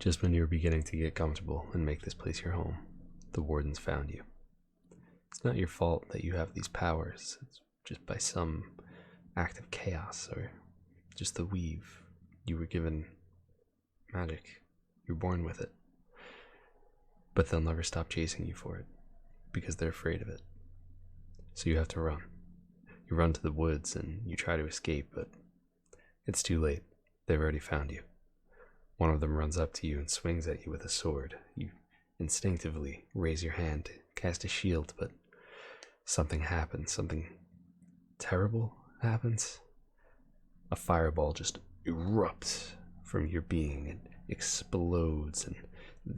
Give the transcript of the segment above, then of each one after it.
Just when you were beginning to get comfortable and make this place your home, the wardens found you. It's not your fault that you have these powers. It's just by some act of chaos or just the weave. You were given magic. You're born with it. But they'll never stop chasing you for it because they're afraid of it. So you have to run. You run to the woods and you try to escape, but it's too late. They've already found you. One of them runs up to you and swings at you with a sword. You instinctively raise your hand to cast a shield, but something happens. Something terrible happens. A fireball just erupts from your being and explodes, and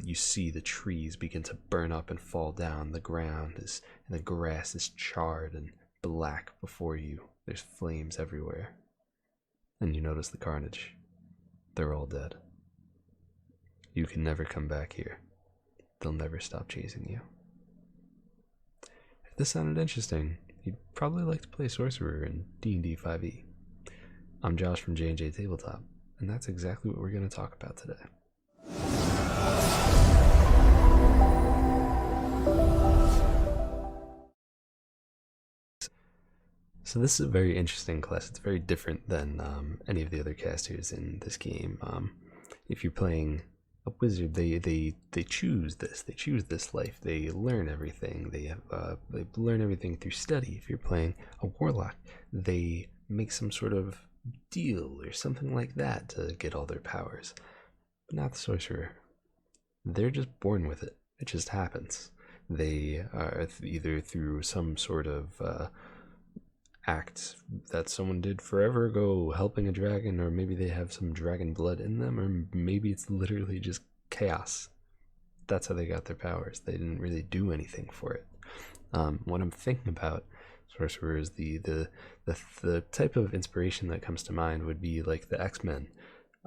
you see the trees begin to burn up and fall down. The ground is, and the grass is charred and black before you. There's flames everywhere. And you notice the carnage. They're all dead. You can never come back here. They'll never stop chasing you. If this sounded interesting, you'd probably like to play Sorcerer in D&D 5e. I'm Josh from J&J Tabletop, and that's exactly what we're going to talk about today. So this is a very interesting class. It's very different than any of the other casters in this game. If you're playing a wizard, they choose this. They choose this life. They learn everything. They learn everything through study. If you're playing a warlock, they make some sort of deal or something like that to get all their powers. But not the sorcerer. They're just born with it. It just happens. They are either through some sort of act that someone did forever ago, helping a dragon, or maybe they have some dragon blood in them, or maybe it's literally just chaos. That's how they got their powers. They didn't really do anything for it. What I'm thinking about Sorcerer is the type of inspiration that comes to mind would be like the X-Men.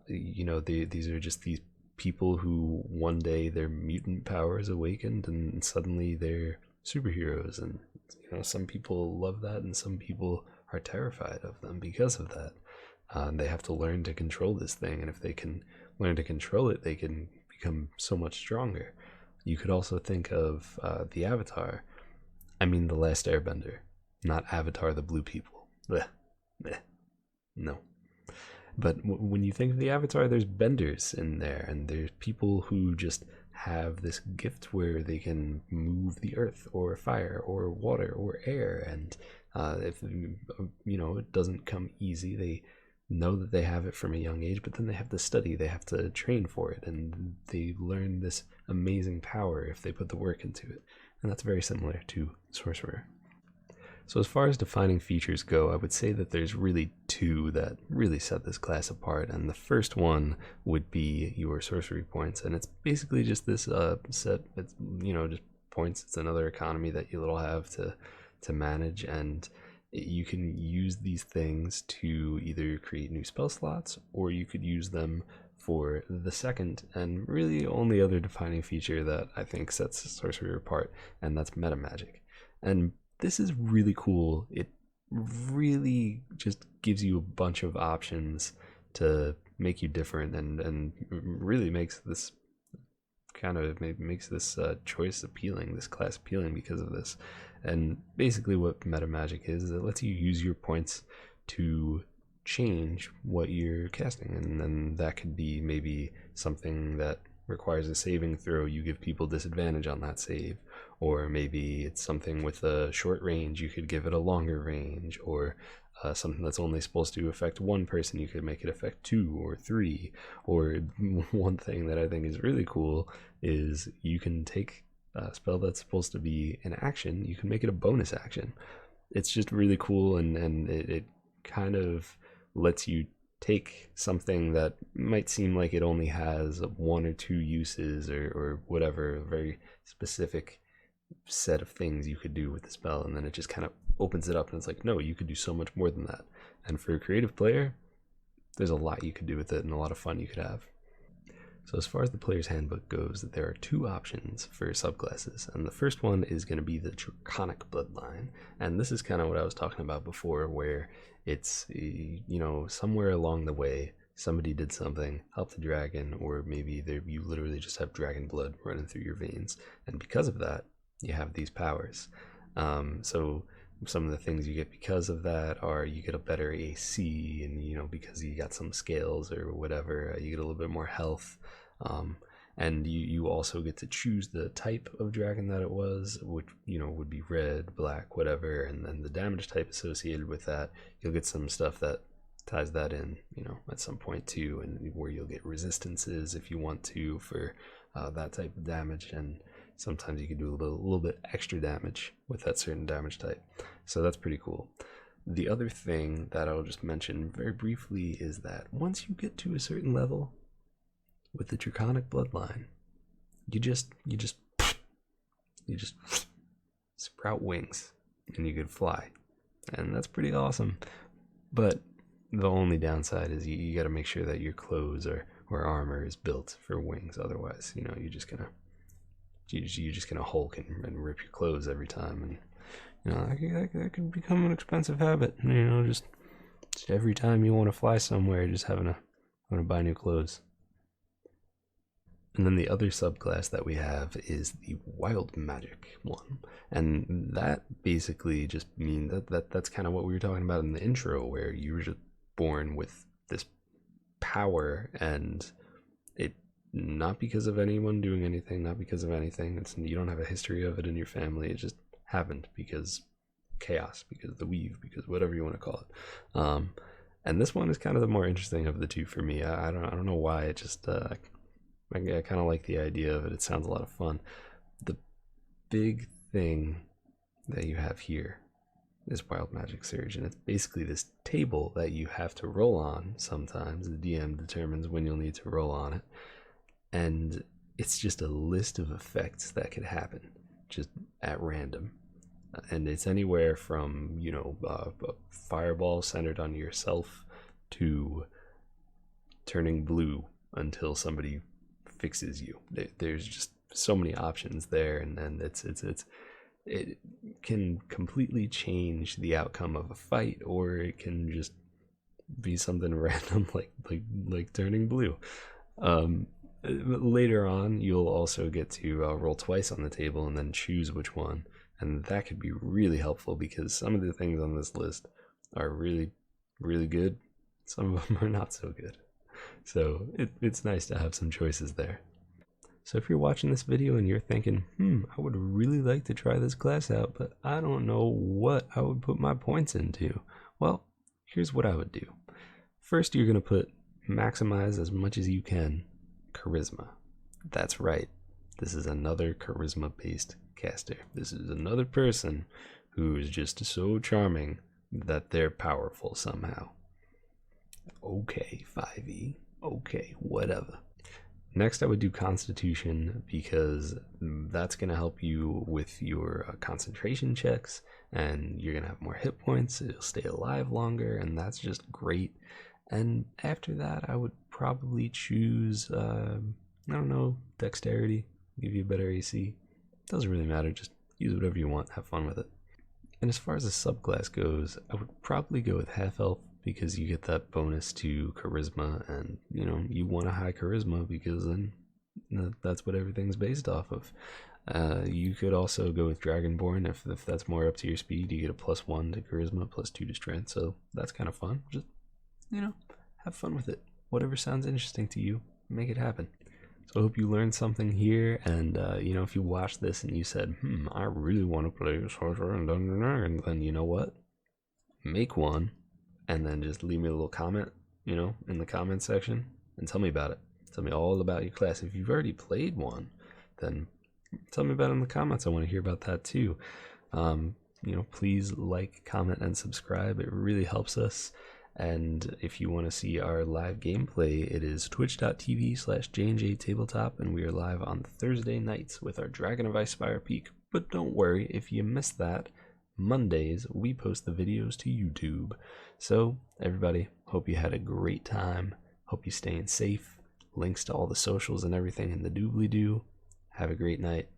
You know, these are just these people who one day their mutant powers awakened and suddenly they're superheroes, and you know, some people love that and some people are terrified of them because of that. They have to learn to control this thing, and if they can learn to control it, they can become so much stronger. You could also think of the Avatar. I mean the Last Airbender, not Avatar the Blue People. Blech. Blech. No. But when you think of the Avatar, there's benders in there, and there's people who just have this gift where they can move the earth or fire or water or air, and if you know, it doesn't come easy. They know that they have it from a young age, but then they have to study, they have to train for it, and they learn this amazing power if they put the work into it. And that's very similar to Sorcerer. So as far as defining features go, I would say that there's really two that really set this class apart, and the first one would be your sorcery points, and it's basically just this set. It's, you know, just points. It's another economy that you'll have to manage, and you can use these things to either create new spell slots, or you could use them for the second and really only other defining feature that I think sets sorcery apart, and that's meta magic. And this is really cool. It really just gives you a bunch of options to make you different, and really makes this choice appealing, this class appealing because of this. And basically what meta magic is it lets you use your points to change what you're casting, and then that could be maybe something that requires a saving throw. You give people disadvantage on that save, or maybe it's something with a short range, you could give it a longer range, or something that's only supposed to affect one person, you could make it affect 2 or 3. Or one thing that I think is really cool is you can take a spell that's supposed to be an action, you can make it a bonus action. It's just really cool, and it kind of lets you take something that might seem like it only has 1 or 2 uses, or whatever, a very specific set of things you could do with the spell, and then it just kind of opens it up, and it's like, no, you could do so much more than that. And for a creative player, there's a lot you could do with it and a lot of fun you could have. So as far as the player's handbook goes, there are 2 options for subclasses, and the first one is going to be the Draconic Bloodline, and this is kind of what I was talking about before, where it's, you know, somewhere along the way somebody did something, helped the dragon, or maybe you literally just have dragon blood running through your veins, and because of that, you have these powers. So some of the things you get because of that are you get a better AC, and because you got some scales or whatever, you get a little bit more health. And you also get to choose the type of dragon that it was, which would be red, black, whatever, and then the damage type associated with that. You'll get some stuff that ties that in, at some point too, and where you'll get resistances if you want to for that type of damage, and sometimes you can do a little bit extra damage with that certain damage type. So that's pretty cool. The other thing that I'll just mention very briefly is that once you get to a certain level with the draconic bloodline, you just sprout wings and you can fly, and that's pretty awesome. But the only downside is you got to make sure that your clothes or armor is built for wings. Otherwise, you're just gonna hulk and rip your clothes every time, and that could become an expensive habit. Just every time you want to fly somewhere, just having to buy new clothes. And then the other subclass that we have is the wild magic one, and that basically just means that's kind of what we were talking about in the intro, where you were just born with this power, and it not because of anyone doing anything, not because of anything. You don't have a history of it in your family. It just happened because chaos, because the weave, because whatever you want to call it. And this one is kind of the more interesting of the two for me. I don't know why. It just I kind of like the idea of it. It sounds a lot of fun. The big thing that you have here is Wild Magic Surge, and it's basically this table that you have to roll on sometimes. The DM determines when you'll need to roll on it, and it's just a list of effects that could happen just at random. And it's anywhere from, a fireball centered on yourself to turning blue until somebody fixes you. There's just so many options there, and it can completely change the outcome of a fight, or it can just be something random like turning blue. Later on, you'll also get to roll twice on the table and then choose which one, and that could be really helpful because some of the things on this list are really, really good. Some of them are not so good. So it's nice to have some choices there. So if you're watching this video and you're thinking, I would really like to try this class out, but I don't know what I would put my points into. Well, here's what I would do. First, you're going to maximize as much as you can charisma. That's right. This is another charisma-based caster. This is another person who is just so charming that they're powerful somehow. Okay, 5e. Okay, whatever. Next, I would do Constitution because that's going to help you with your concentration checks, and you're going to have more hit points. You'll stay alive longer, and that's just great. And after that, I would probably choose, Dexterity. Give you a better AC. Doesn't really matter. Just use whatever you want. Have fun with it. And as far as the subclass goes, I would probably go with Half Elf because you get that bonus to charisma, and you want a high charisma because then that's what everything's based off of. You could also go with Dragonborn if that's more up to your speed. You get a +1 to charisma, +2 to strength, so that's kind of fun. Just have fun with it. Whatever sounds interesting to you, make it happen. So I hope you learned something here, and if you watched this and you said, I really want to play Sorcerer and Dungeon Dragon, then you know what? Make one, and then just leave me a little comment, in the comment section, and tell me about it. Tell me all about your class. If you've already played one, then tell me about it in the comments. I want to hear about that too. Please like, comment, and subscribe. It really helps us. And if you want to see our live gameplay, it is twitch.tv/JNJ Tabletop, and we are live on Thursday nights with our Dragon of Icespire Peak. But don't worry, if you missed that, Mondays we post the videos to YouTube. So everybody, hope you had a great time. Hope you're staying safe. Links to all the socials and everything in the doobly-doo. Have a great night.